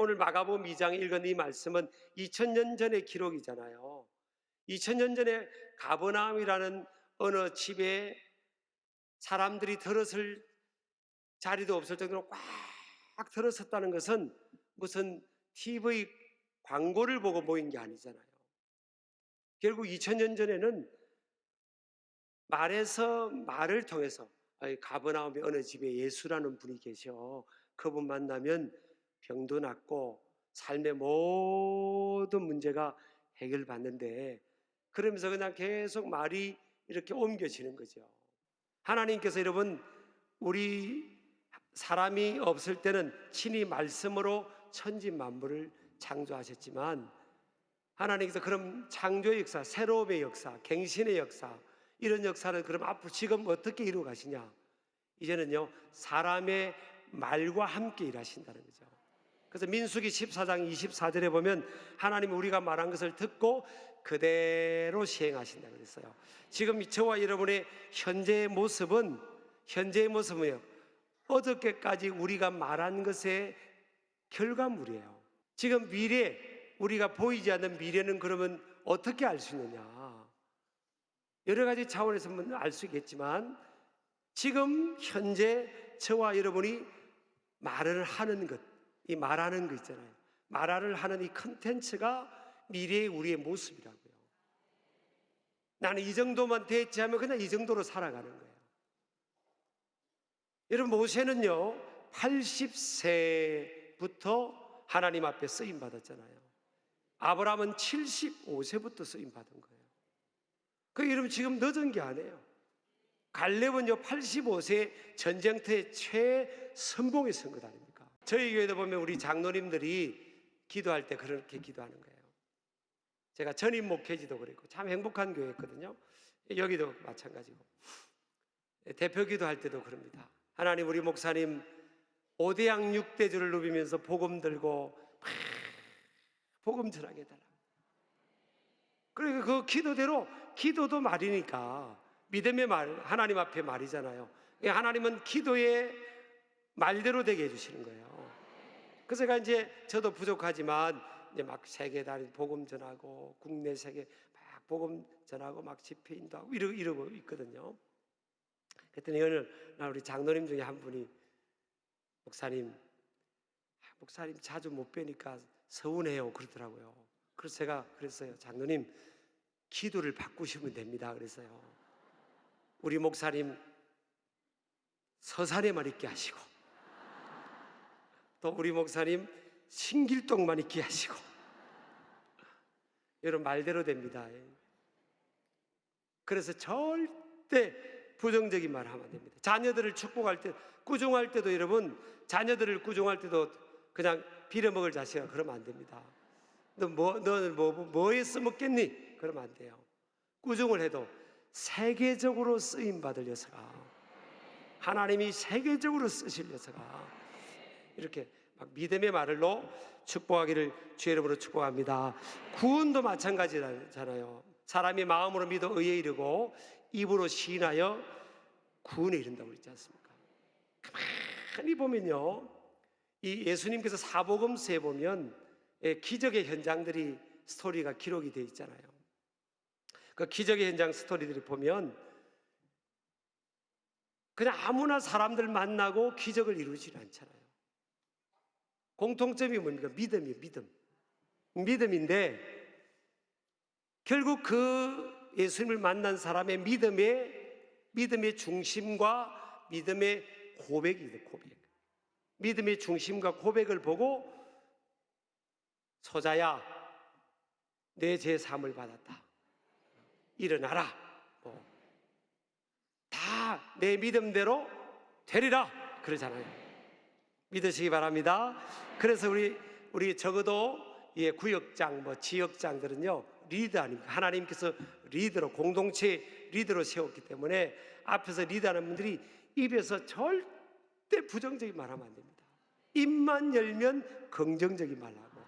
오늘 마가복음 2장 읽은 이 말씀은 2000년 전의 기록이잖아요. 2000년 전에 가버나움이라는 어느 집에 사람들이 들었을 자리도 없을 정도로 꽉 들었었다는 것은 무슨 TV 광고를 보고 모인 게 아니잖아요. 결국 2000년 전에는 말을 통해서 가버나움의 어느 집에 예수라는 분이 계셔. 그분 만나면 병도 낫고 삶의 모든 문제가 해결받는데, 그러면서 그냥 계속 말이 이렇게 옮겨지는 거죠. 하나님께서 여러분, 우리 사람이 없을 때는 친히 말씀으로 천지 만물을 창조하셨지만, 하나님께서 그럼 창조의 역사, 새로움의 역사, 갱신의 역사, 이런 역사를 그럼 앞으로 지금 어떻게 이루어 가시냐? 이제는요, 사람의 말과 함께 일하신다는 거죠. 그래서 민수기 14장 24절에 보면 하나님이 우리가 말한 것을 듣고 그대로 시행하신다고 그랬어요. 지금 저와 여러분의 현재의 모습은요, 어저께까지 우리가 말한 것의 결과물이에요. 지금 미래, 우리가 보이지 않는 미래는 그러면 어떻게 알 수 있느냐? 여러 가지 차원에서 알 수 있겠지만, 지금 현재 저와 여러분이 말을 하는 것, 이 말하는 거 있잖아요. 말을 하는 이 컨텐츠가 미래의 우리의 모습이라고요. 나는 이 정도만 됐지 하면 그냥 이 정도로 살아가는 거예요. 여러분, 모세는요 80세부터 하나님 앞에 쓰임 받았잖아요. 아브라함은 75세부터 쓰임 받은 거예요. 그 여러분, 지금 늦은 게 아니에요. 갈렙은요 85세 전쟁터의 최선봉에 선 것 아닙니까? 저희 교회도 보면 우리 장로님들이 기도할 때 그렇게 기도하는 거예요. 제가 전임 목회지도 그랬고 참 행복한 교회였거든요. 여기도 마찬가지고 대표 기도할 때도 그럽니다. 하나님, 우리 목사님 5대양 6대주를 누비면서 복음 들고 복음 전하게 해달라. 그러니까 그 기도대로, 기도도 말이니까 믿음의 말, 하나님 앞에 말이잖아요. 하나님은 기도의 말대로 되게 해주시는 거예요. 그래서 제가 이제 저도 부족하지만 이제 막 세계 다니 복음 전하고 국내 세계 막 복음 전하고 막 집회 인도하고 이러고 있거든요. 그랬더니 어느 날 우리 장로님 중에 한 분이 목사님 자주 못 뵈니까 서운해요 그러더라고요. 그래서 제가 그랬어요. 장로님, 기도를 바꾸시면 됩니다. 그래서요, 우리 목사님 서산에만 있게 하시고, 또 우리 목사님 신길동만 있게 하시고. 여러분, 말대로 됩니다. 그래서 절대 부정적인 말 하면 안 됩니다. 자녀들을 축복할 때, 꾸중할 때도 여러분, 자녀들을 꾸중할 때도 그냥 빌어먹을 자식아 그러면 안 됩니다. 너는 뭐에 써먹겠니? 그러면 안 돼요. 꾸중을 해도 세계적으로 쓰임받을 녀석아, 하나님이 세계적으로 쓰실 녀석아, 이렇게 막 믿음의 말로 축복하기를 주의 이름으로 축복합니다. 구원도 마찬가지잖아요. 사람이 마음으로 믿어 의에 이르고 입으로 시인하여 구원에 이른다고 그랬지 않습니까? 가만히 보면요, 이 예수님께서 사복음서에 보면 기적의 현장들이, 스토리가 기록이 되어 있잖아요. 그 기적의 현장 스토리들이 보면 그냥 아무나 사람들 만나고 기적을 이루지는 않잖아요. 공통점이 뭡니까? 믿음이에요. 믿음인데 결국 그 예수님을 만난 사람의 믿음의 중심과 믿음의 고백이에요. 고백. 믿음의 중심과 고백을 보고 소자야, 내 죄 사함을 받았다, 일어나라, 다 내 믿음대로 되리라 그러잖아요. 믿으시기 바랍니다. 그래서 우리 적어도 구역장, 지역장들은요 리더 아닙니까? 하나님께서 리더로, 공동체 리더로 세웠기 때문에 앞에서 리더하는 분들이 입에서 절대 부정적인 말하면 안 됩니다. 입만 열면 긍정적인 말하고,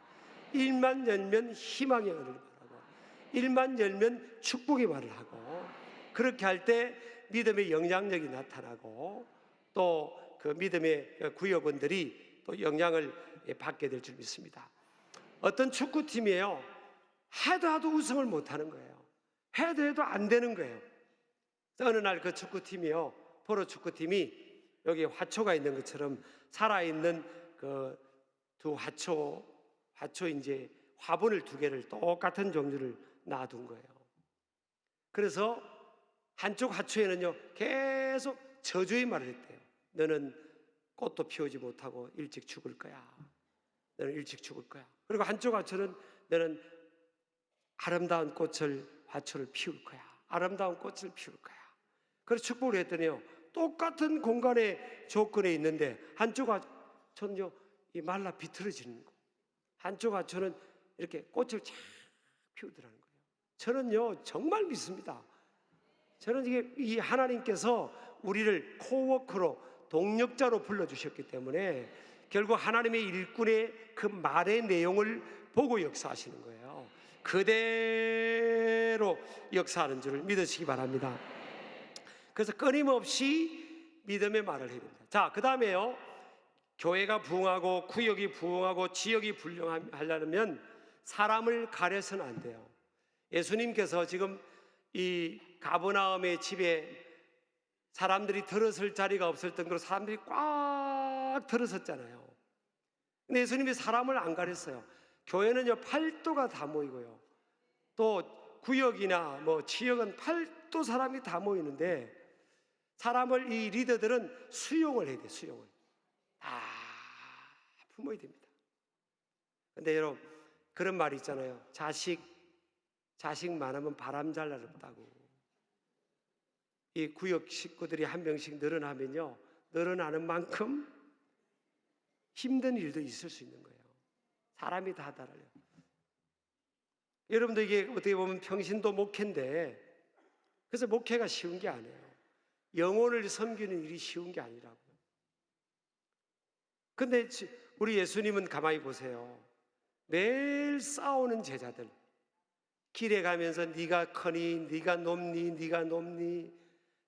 입만 열면 희망의 말을 말하고, 입만 열면 축복의 말을 하고, 그렇게 할 때 믿음의 영향력이 나타나고, 또 그 믿음의 구역원들이 또 영향을 받게 될 줄 믿습니다. 어떤 축구팀이에요. 해도 우승을 못하는 거예요. 해도 안 되는 거예요. 어느 날 그 축구팀이요, 프로 축구팀이 여기 화초가 있는 것처럼 살아있는 그 두 화초 이제 화분을 두 개를 똑같은 종류를 놔둔 거예요. 그래서 한쪽 화초에는요 계속 저주의 말을 했대요. 너는 꽃도 피우지 못하고 일찍 죽을 거야. 너는 일찍 죽을 거야. 그리고 한쪽 화초는 너는 아름다운 화초를 피울 거야. 아름다운 꽃을 피울 거야. 그래서 축복을 했더니요, 똑같은 공간의 조건에 있는데 한쪽 화초는요 이 말라 비틀어지는 거, 한쪽 화초는 이렇게 꽃을 쫙 피우더라는 거예요. 저는요 정말 믿습니다. 저는 이 하나님께서 우리를 코워커로, 동력자로 불러주셨기 때문에 결국 하나님의 일꾼의 그 말의 내용을 보고 역사하시는 거예요. 그대로 역사하는 줄을 믿으시기 바랍니다. 그래서 끊임없이 믿음의 말을 해야 됩니다. 자, 그 다음에요, 교회가 부흥하고 구역이 부흥하고 지역이 불량하려면 사람을 가려서는 안 돼요. 예수님께서 지금 이 가버나움의 집에 사람들이 들어설 자리가 없을 정도로 사람들이 꽉 들어섰잖아요. 근데 예수님이 사람을 안 가렸어요. 교회는요 8도가 다 모이고요, 또 구역이나 뭐 지역은 8도 사람이 다 모이는데 사람을 이 리더들은 수용을 해야 돼요. 수용을 다 품어야 됩니다. 근데 여러분, 그런 말이 있잖아요. 자식 많으면 바람 잘 날렵다고. 이 구역 식구들이 한 명씩 늘어나면요, 늘어나는 만큼 힘든 일도 있을 수 있는 거예요. 사람이 다 달라요. 여러분도 이게 어떻게 보면 평신도 목회인데, 그래서 목회가 쉬운 게 아니에요. 영혼을 섬기는 일이 쉬운 게 아니라고요. 근데 우리 예수님은 가만히 보세요. 매일 싸우는 제자들, 길에 가면서 네가 커니, 네가 높니,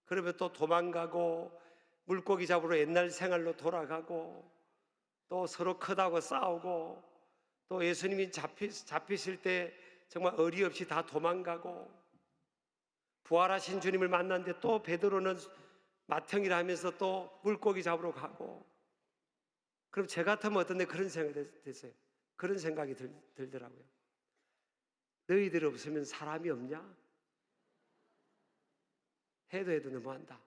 그러면 또 도망가고, 물고기 잡으러 옛날 생활로 돌아가고, 또 서로 크다고 싸우고, 또 예수님이 잡히실 때 정말 어리없이 다 도망가고, 부활하신 주님을 만났는데 또 베드로는 맏형이라 하면서 또 물고기 잡으러 가고. 그럼 제 같으면 어떤데 그런 생각이 됐어요. 그런 생각이 들더라고요. 너희들 없으면 사람이 없냐? 해도 너무한다.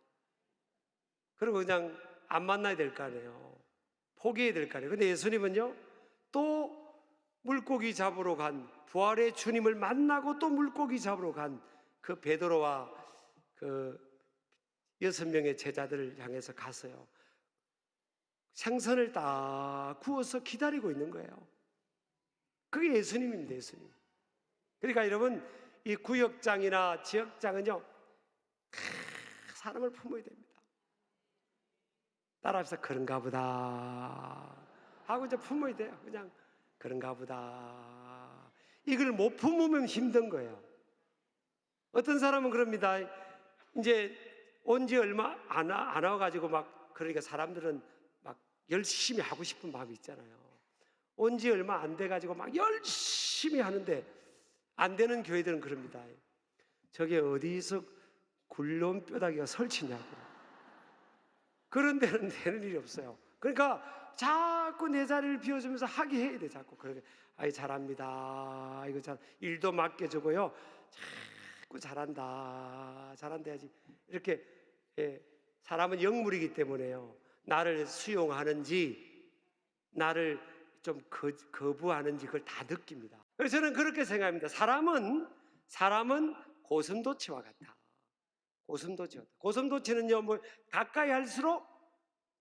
그리고 그냥 안 만나야 될 거 아니에요. 포기해야 될 거 아니에요. 근데 예수님은요, 또 물고기 잡으러 간, 부활의 주님을 만나고 또 물고기 잡으러 간 그 베드로와 그 6명의 제자들을 향해서 갔어요. 생선을 딱 구워서 기다리고 있는 거예요. 그게 예수님입니다. 예수님. 그러니까 여러분, 이 구역장이나 지역장은요 사람을 품어야 됩니다. 따라합시다. 그런가 보다 하고 이제 품어야 돼요. 그냥 그런가 보다. 이걸 못 품으면 힘든 거예요. 어떤 사람은 그럽니다. 이제 온 지 얼마 안 와가지고 막, 그러니까 사람들은 막 열심히 하고 싶은 마음이 있잖아요. 온 지 얼마 안 돼가지고 막 열심히 하는데 안 되는 교회들은 그럽니다. 저게 어디서 굴러온 뼈다귀가 설치냐고. 그런 데는 되는 일이 없어요. 그러니까 자꾸 내 자리를 비워주면서 하게 해야 돼. 자꾸 그러게, 아이 잘합니다, 이거 잘, 일도 맡겨주고요, 자꾸 잘한다 해야지. 이렇게 사람은 영물이기 때문에요, 나를 수용하는지 나를 좀 거부하는지 그걸 다 느낍니다. 그래서 저는 그렇게 생각합니다. 사람은 고슴도치와 같다. 고슴도치는요, 뭐 가까이 할수록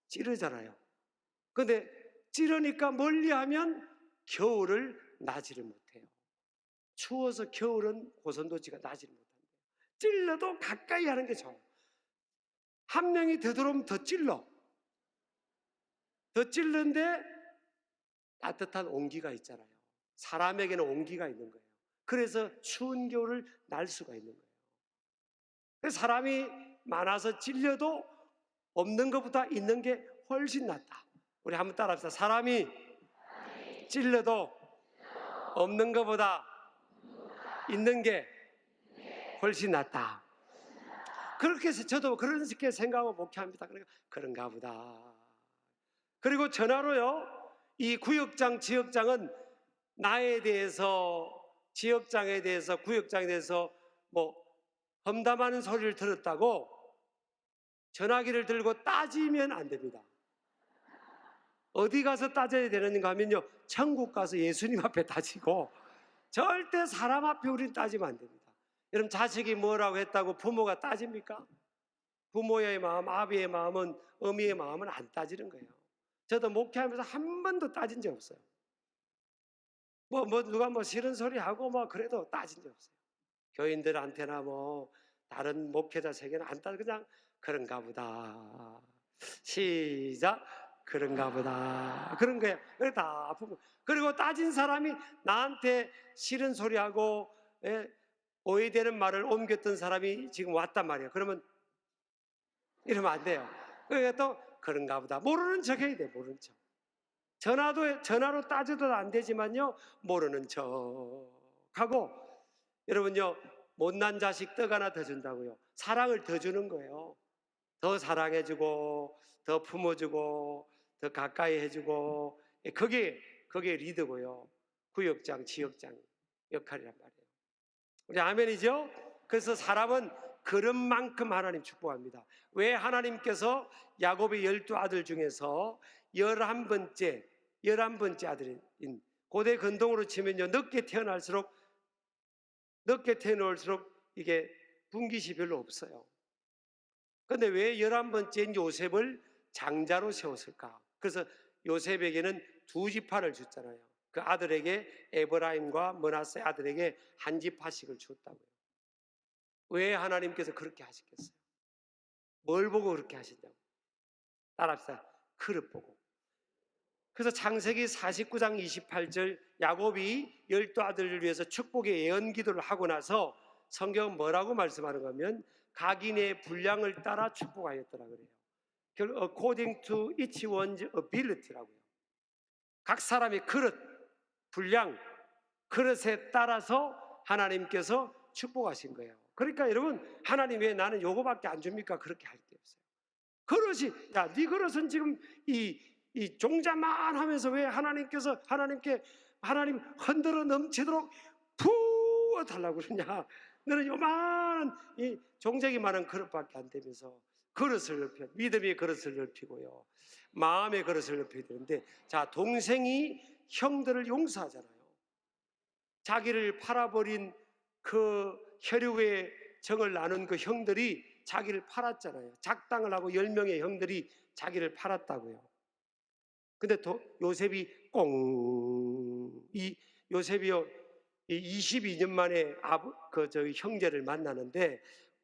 찌르잖아요. 근데 찌르니까 멀리하면 겨울을 나지를 못해요. 추워서 겨울은 고슴도치가 나지를 못한대요. 찔러도 가까이 하는 게 좋아요. 한 명이 되도록 더 찔르는데 따뜻한 온기가 있잖아요. 사람에게는 온기가 있는 거예요. 그래서 추운 겨울을 날 수가 있는 거예요. 그래서 사람이 많아서 찔려도 없는 것보다 있는 게 훨씬 낫다. 우리 한번 따라합시다. 사람이 찔러도 없는 것보다 있는 게 훨씬 낫다. 그렇게 해서 저도 그렇게 생각하고 목회합니다. 그러니까 그런가 보다. 그리고 전화로요, 이 구역장, 지역장은 나에 대해서, 지역장에 대해서, 구역장에 대해서 뭐 험담하는 소리를 들었다고 전화기를 들고 따지면 안 됩니다. 어디 가서 따져야 되는가 하면요, 천국 가서 예수님 앞에 따지고, 절대 사람 앞에 우리는 따지면 안 됩니다. 여러분, 자식이 뭐라고 했다고 부모가 따집니까? 부모의 마음, 아비의 마음은, 어미의 마음은 안 따지는 거예요. 저도 목회하면서 한 번도 따진 적 없어요. 누가 싫은 소리 하고 그래도 따진 적 없어요. 교인들한테나 다른 목회자 세계는 안 따져. 그냥 그런가 보다. 시작. 그런가 보다. 그런 거예요. 다 아프고. 그리고 따진 사람이 나한테 싫은 소리하고 오해되는 말을 옮겼던 사람이 지금 왔단 말이에요. 그러면 이러면 안 돼요. 그러니까 또 그런가 보다. 모르는 척 해야 돼. 모르는 척. 전화로 따져도 안 되지만요, 모르는 척 하고. 여러분요, 못난 자식 떡 하나 더 준다고요. 사랑을 더 주는 거예요. 더 사랑해주고, 더 품어주고, 더 가까이 해주고. 그게 리더고요. 구역장, 지역장 역할이란 말이에요. 우리 아멘이죠? 그래서 사람은 그런 만큼 하나님 축복합니다. 왜 하나님께서 야곱의 12아들 중에서 11번째 아들인, 고대 근동으로 치면요, 늦게 태어날수록 이게 분깃이 별로 없어요. 근데 왜 11번째인 요셉을 장자로 세웠을까? 그래서 요셉에게는 2지파를 줬잖아요. 그 아들에게, 에브라임과 므낫세 아들에게 한 지파씩을 줬다고요. 왜 하나님께서 그렇게 하셨겠어요? 뭘 보고 그렇게 하시냐고. 따라합시다. 그릇 보고. 그래서 창세기 49장 28절, 야곱이 12아들을 위해서 축복의 예언 기도를 하고 나서 성경은 뭐라고 말씀하는가 하면 각인의 분량을 따라 축복하였더라 그래요. According to each one's ability라고요. 각 사람의 그릇, 분량, 그릇에 따라서 하나님께서 축복하신 거예요. 그러니까 여러분, 하나님 왜 나는 요거밖에 안 줍니까? 그렇게 할 게 없어요. 그릇이, 야, 네 그릇은 지금 이 종자만 하면서 왜 하나님 흔들어 넘치도록 부어 달라고 그러냐? 너는 요만한 이 종자기만한 그릇밖에 안 되면서 그릇을 넓혀, 믿음의 그릇을 넓히고요, 마음의 그릇을 넓혀야 되는데, 자, 동생이 형들을 용서하잖아요. 자기를 팔아버린 그 혈육의 정을 나눈 그 형들이 자기를 팔았잖아요. 작당을 하고 10명의 형들이 자기를 팔았다고요. 근데 요셉이 요셉이요, 22년 만에 저희 형제를 만나는데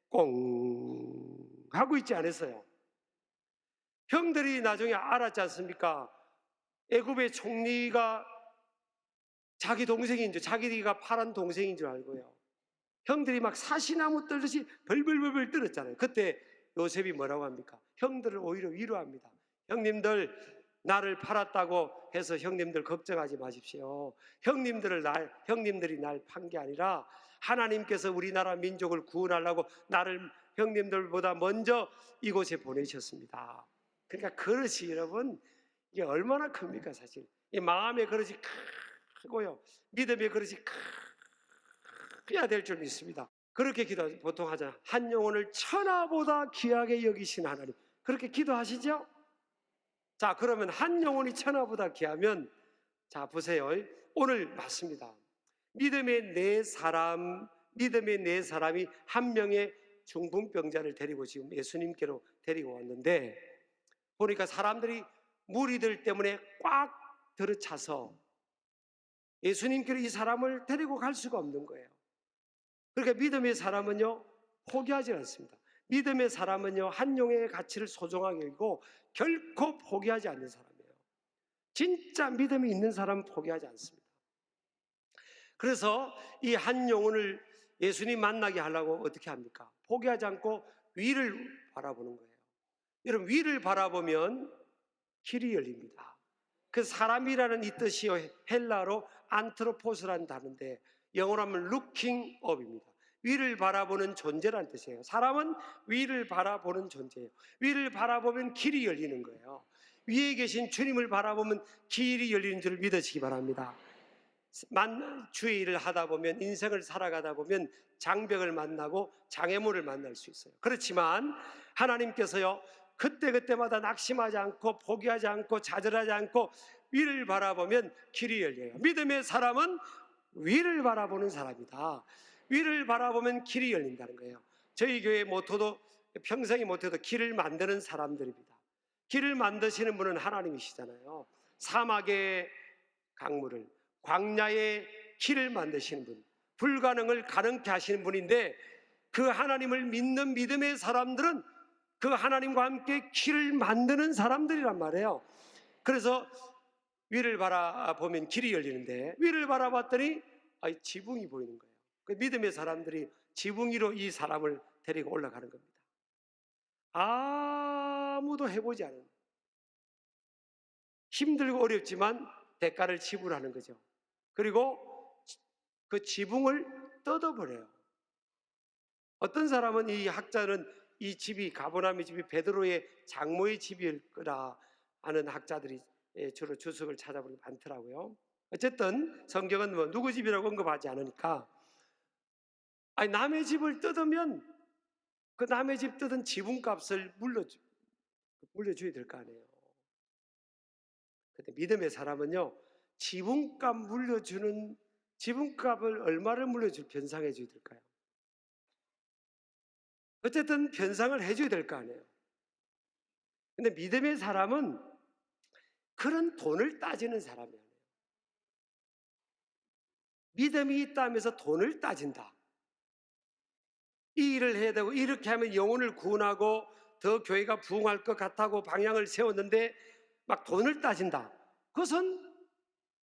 꽁 하고 있지 않았어요. 형들이 나중에 알았지 않습니까? 애굽의 총리가 자기 동생인 줄, 자기가 팔은 동생인 줄 알고요. 형들이 막 사시나무 떨듯이 벌벌벌벌 떨었잖아요. 그때 요셉이 뭐라고 합니까? 형들을 오히려 위로합니다. 형님들, 나를 팔았다고 해서 형님들 걱정하지 마십시오. 형님들이 날 판 게 아니라 하나님께서 우리나라 민족을 구원하려고 나를 형님들보다 먼저 이곳에 보내셨습니다. 그러니까 그릇이, 여러분, 이게 얼마나 큽니까? 사실 이 마음의 그릇이 크고요, 믿음의 그릇이 커야 될 줄 믿습니다. 그렇게 보통 하잖아요. 한 영혼을 천하보다 귀하게 여기신 하나님, 그렇게 기도하시죠? 자, 그러면 한 영혼이 천하보다 귀하면, 자, 보세요. 오늘 맞습니다. 믿음의 네 사람이 한 명의 중풍병자를 데리고 지금 예수님께로 데리고 왔는데, 보니까 사람들이 무리들 때문에 꽉 들어차서 예수님께로 이 사람을 데리고 갈 수가 없는 거예요. 그러니까 믿음의 사람은요, 포기하지 않습니다. 믿음의 사람은요, 한 영의 가치를 소중하게 여기고 결코 포기하지 않는 사람이에요. 진짜 믿음이 있는 사람은 포기하지 않습니다. 그래서 이 한 영혼을 예수님 만나게 하려고 어떻게 합니까? 포기하지 않고 위를 바라보는 거예요. 여러분, 위를 바라보면 길이 열립니다. 그 사람이라는 이 뜻이요, 헬라로 안트로포스라는 단어인데 영어로 하면 looking up입니다. 위를 바라보는 존재라는 뜻이에요. 사람은 위를 바라보는 존재예요. 위를 바라보면 길이 열리는 거예요. 위에 계신 주님을 바라보면 길이 열리는 줄 믿으시기 바랍니다. 주의 일을 하다 보면, 인생을 살아가다 보면 장벽을 만나고 장애물을 만날 수 있어요. 그렇지만 하나님께서요, 그때그때마다 낙심하지 않고 포기하지 않고 좌절하지 않고 위를 바라보면 길이 열려요. 믿음의 사람은 위를 바라보는 사람이다. 위를 바라보면 길이 열린다는 거예요. 저희 교회 모토도 평생의 모토도 길을 만드는 사람들입니다. 길을 만드시는 분은 하나님이시잖아요. 사막의 강물을, 광야의 길을 만드시는 분, 불가능을 가능케 하시는 분인데, 그 하나님을 믿는 믿음의 사람들은 그 하나님과 함께 길을 만드는 사람들이란 말이에요. 그래서 위를 바라보면 길이 열리는데, 위를 바라봤더니 지붕이 보이는 거예요. 그 믿음의 사람들이 지붕 위로 이 사람을 데리고 올라가는 겁니다. 아무도 해보지 않은, 힘들고 어렵지만 대가를 지불하는 거죠. 그리고 그 지붕을 뜯어버려요. 어떤 사람은, 이 학자는 이 집이, 가버나움의 집이 베드로의 장모의 집일 거라 하는 학자들이 주로 주석을 찾아보는 게 많더라고요. 어쨌든 성경은 뭐 누구 집이라고 언급하지 않으니까, 남의 집을 뜯으면 그 남의 집 뜯은 지붕값을 물려줘야 될 거 아니에요. 근데 믿음의 사람은요, 지붕값을 얼마를 물려줄, 변상해 줘야 될까요? 어쨌든 변상을 해줘야 될 거 아니에요. 근데 믿음의 사람은 그런 돈을 따지는 사람이 아니에요. 믿음이 있다면서 돈을 따진다. 이 일을 해야 되고, 이렇게 하면 영혼을 구원하고 더 교회가 부흥할 것 같다고 방향을 세웠는데 막 돈을 따진다. 그것은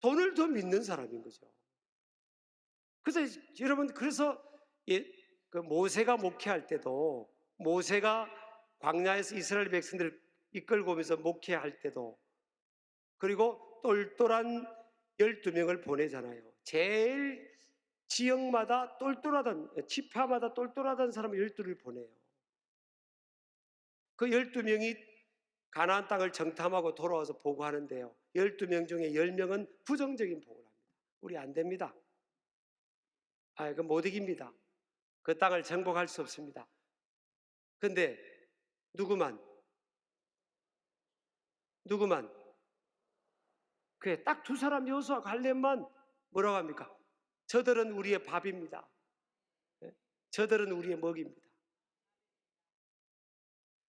돈을 더 믿는 사람인 거죠. 그래서 여러분, 그래서 그 모세가 목회할 때도, 모세가 광야에서 이스라엘 백성들을 이끌고 오면서 목회할 때도, 그리고 똘똘한 12명을 보내잖아요. 제일 지역마다 똘똘하던, 지파마다 똘똘하던 사람을 12를 보내요. 그 12명이 가나안 땅을 정탐하고 돌아와서 보고하는데요, 12명 중에 10명은 부정적인 보고를 합니다. 우리 안 됩니다. 그 못 이깁니다. 그 땅을 정복할 수 없습니다. 근데 누구만 그게 딱 두 사람, 여호수아 갈렙만 뭐라고 합니까? 저들은 우리의 밥입니다. 저들은 우리의 먹입니다.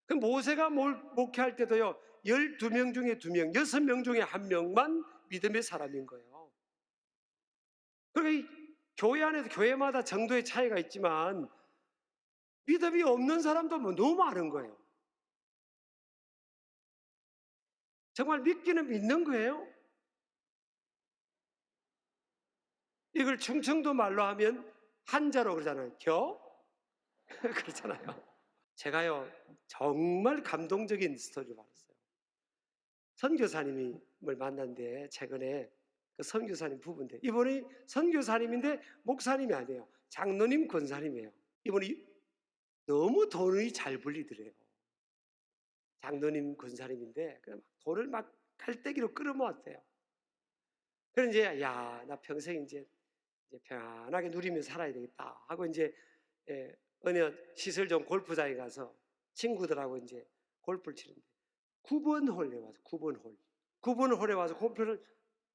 그 모세가 목회할 때도요, 12명 중에 2명, 6명 중에 1명만 믿음의 사람인 거예요. 그러니까 교회 안에서 교회마다 정도의 차이가 있지만 믿음이 없는 사람도 너무 많은 거예요. 정말 믿기는 믿는 거예요. 이걸 충청도 말로 하면 한자로 그러잖아요. 그렇잖아요. 제가요, 정말 감동적인 스토리를 받았어요. 선교사님을 만났는데, 최근에 그 선교사님 부부인데, 이분이 선교사님인데 목사님이 아니에요. 장로님 권사님이에요. 이분이 너무 돈이 잘 불리더래요. 장로님 권사님인데 돈을 막 갈대기로 끌어모았대요. 그래서 이제 나 평생 이제 편안하게 누리며 살아야 되겠다 하고 이제 어느 시설 좋은 골프장에 가서 친구들하고 이제 골프를 치는데 9번 홀에 와서 9번 홀에 와서 골프를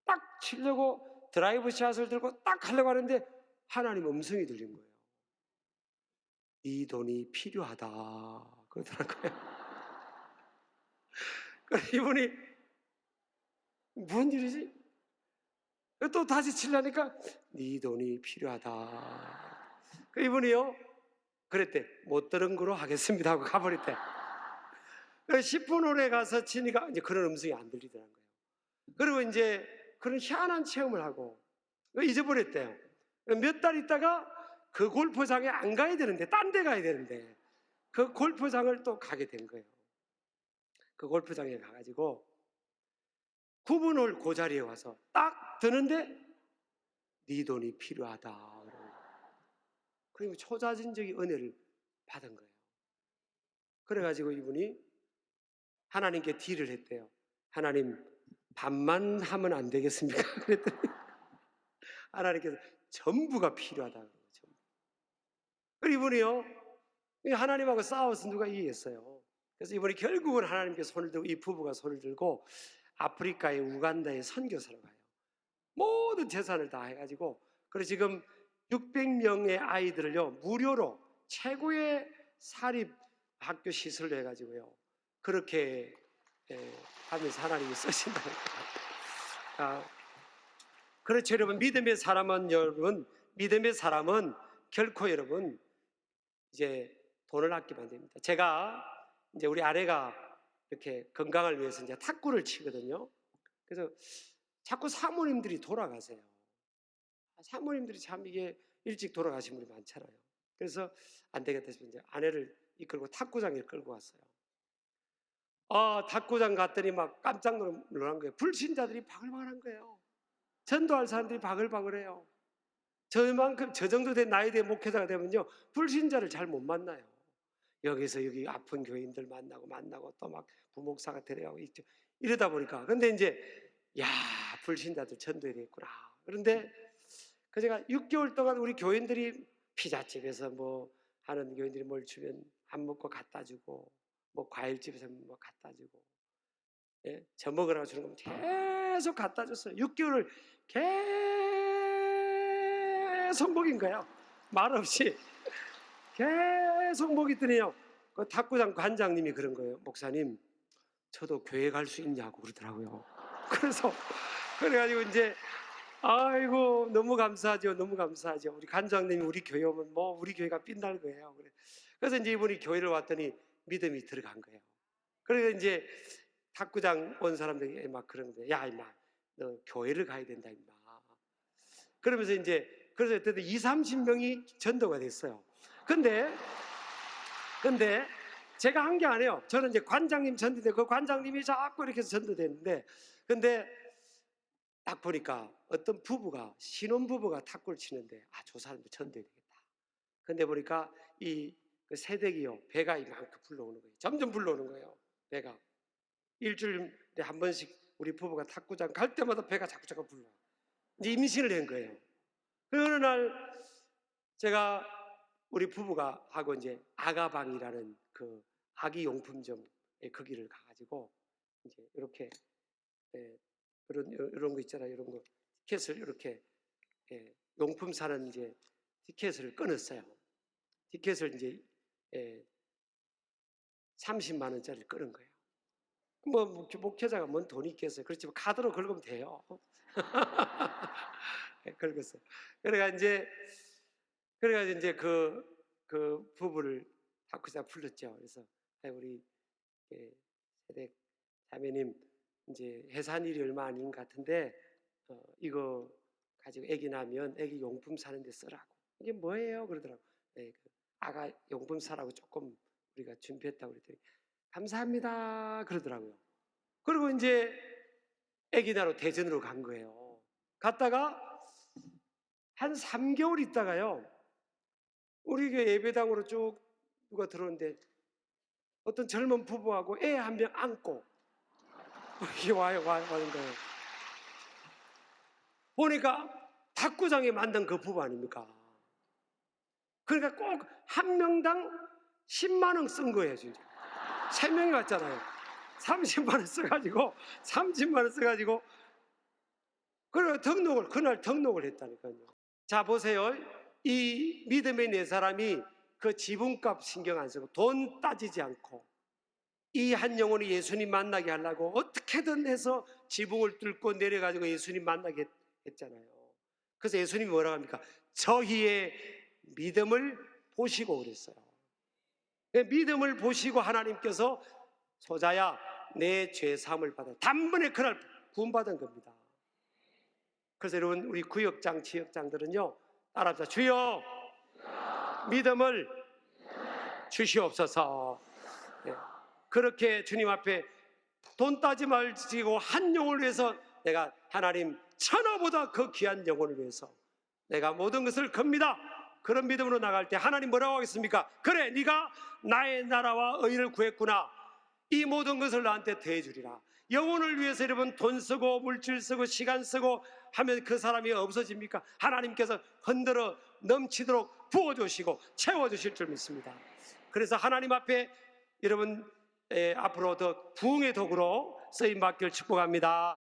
딱 치려고 드라이브 샷을 들고 딱 하려고 하는데 하나님 음성이 들린 거예요. 이 돈이 필요하다 그러더라고요. 이분이 무슨 일이지? 또 다시 치려니까 네 돈이 필요하다. 이분이요, 그랬대. 못 들은 거로 하겠습니다 하고 가버렸대. 10분 홀에 가서 치니까 이제 그런 음성이 안 들리더라는 거예요. 그리고 이제 그런 희한한 체험을 하고 잊어버렸대요. 몇 달 있다가 그 골프장에 안 가야 되는데, 딴 데 가야 되는데 그 골프장을 또 가게 된 거예요. 그 골프장에 가가지고 9분을 그 자리에 와서 딱 드는데 네 돈이 필요하다. 그리고 초자진적인 은혜를 받은 거예요. 그래가지고 이분이 하나님께 딜을 했대요. 하나님, 반만 하면 안 되겠습니까? 그랬더니 하나님께서 전부가 필요하다고. 그리고 이분이요, 하나님하고 싸워서 누가 이기겠어요. 그래서 이번에 결국은 하나님께 손을 들고, 이 부부가 손을 들고 아프리카의 우간다에 선교사로 가요. 모든 재산을 다 해가지고, 그래서 지금 600명의 아이들을요 무료로 최고의 사립 학교 시설로 해가지고요 그렇게 하면서 하나님이 쓰신다는 거예요. 그렇죠, 여러분. 믿음의 사람은 결코 여러분 이제 돈을 아끼면 안 됩니다. 제가 이제 우리 아내가 이렇게 건강을 위해서 이제 탁구를 치거든요. 그래서 자꾸 사모님들이 돌아가세요. 사모님들이 참 이게 일찍 돌아가신 분이 많잖아요. 그래서 안 되겠다 싶어서 이제 아내를 이끌고 탁구장에 끌고 왔어요. 탁구장 갔더니 막 깜짝 놀란 거예요. 불신자들이 바글바글한 거예요. 전도할 사람들이 바글바글해요. 저만큼 저 정도 된 나이 된 목회자가 되면요 불신자를 잘 못 만나요. 여기서 여기 아픈 교인들 만나고 또 막 부목사가 데려가고 있죠. 이러다 보니까 근데 이제 야 불신자들 전도해야 되겠구나. 그런데 그 제가 6개월 동안 우리 교인들이 피자집에서 뭐 하는 교인들이 뭘 주면 안 먹고 갖다 주고 뭐 과일집에서 뭐 갖다 주고 저 먹으라고 주는 거 계속 갖다 줬어요. 6개월을 계속 먹인 거예요. 말없이 계속 먹이더니요 그 탁구장 관장님이 그런 거예요. 목사님, 저도 교회 갈 수 있냐고 그러더라고요. 그래가지고 이제 아이고 너무 감사하죠. 너무 감사하죠. 우리 관장님이 우리 교회 오면 뭐 우리 교회가 빛날 거예요. 그래서 이제 이분이 교회를 왔더니 믿음이 들어간 거예요. 그래서 이제 탁구장 온 사람들이 막 그런 거예요. 야 임마, 너 교회를 가야 된다 임마. 그러면서 이제 그래서 그때 20-30명이 전도가 됐어요. 근데 제가 한 게 아니에요. 저는 이제 관장님 전도돼 그 관장님이 자꾸 이렇게 해서 전도됐는데 근데 딱 보니까 어떤 부부가 신혼부부가 탁구를 치는데 저 사람도 전도해야 되겠다. 근데 보니까 그 새댁이요 배가 이만큼 불러오는 거예요. 점점 불러오는 거예요. 배가 일주일에 한 번씩 우리 부부가 탁구장 갈 때마다 배가 자꾸 불러요. 이제 임신을 한 거예요. 그 어느 날 제가 우리 부부가 하고 이제 아가방이라는 그 아기 용품점에 거기를 가가지고 이제 이렇게 이런 거 있잖아요. 이런 거 티켓을 이렇게 용품 사는 이제 티켓을 끊었어요. 티켓을 이제 30만 원짜리를 끊은 거예요. 뭐 목회자가 뭔 돈이 있겠어요. 그렇지만 카드로 긁으면 돼요. 긁었어요. 그래가 이제 그 부부를 탁구장 불렀죠. 그래서 우리 세댁 자매님 이제 해산일이 얼마 아닌 것 같은데 이거 가지고 아기 나면 아기 용품 사는데 쓰라고. 이게 뭐예요? 그러더라고. 그 아가 용품 사라고 조금 우리가 준비했다고 그랬더니 감사합니다 그러더라고요. 그리고 이제 아기 나러 대전으로 간 거예요. 갔다가 한 3개월 있다가요 우리 교회 예배당으로 쭉 누가 들어오는데 어떤 젊은 부부하고 애 한 명 안고 이게 와는 거예요. 보니까 탁구장에 만든 그 부부 아닙니까? 그러니까 꼭 한 명당 10만 원 쓴 거예요. 진짜 3명이 왔잖아요. 30만 원 써가지고 30만 원 써가지고 그래 그날 등록을 했다니까요. 자 보세요. 이 믿음의 네 사람이 그 지분값 신경 안 쓰고 돈 따지지 않고 이 한 영혼이 예수님 만나게 하려고 어떻게든 해서 지붕을 뚫고 내려가지고 예수님 만나게 했잖아요. 그래서 예수님이 뭐라고 합니까? 저희의 믿음을 보시고 그랬어요. 믿음을 보시고 하나님께서 소자야 내 죄 사함을 받아 단번에 그날 구원받은 겁니다. 그래서 여러분 우리 구역장 지역장들은요 따라합시다. 주여 믿음을 주시옵소서. 그렇게 주님 앞에 돈 따지 말지고 한 영혼을 위해서 내가 하나님 천하보다 그 귀한 영혼을 위해서 내가 모든 것을 겁니다. 그런 믿음으로 나갈 때 하나님 뭐라고 하겠습니까? 그래, 네가 나의 나라와 의를 구했구나. 이 모든 것을 나한테 더해주리라. 영혼을 위해서 여러분 돈 쓰고 물질 쓰고 시간 쓰고 하면 그 사람이 없어집니까? 하나님께서 흔들어 넘치도록 부어주시고 채워주실 줄 믿습니다. 그래서 하나님 앞에 여러분 앞으로 더 부흥의 도구로 쓰임받기를 축복합니다.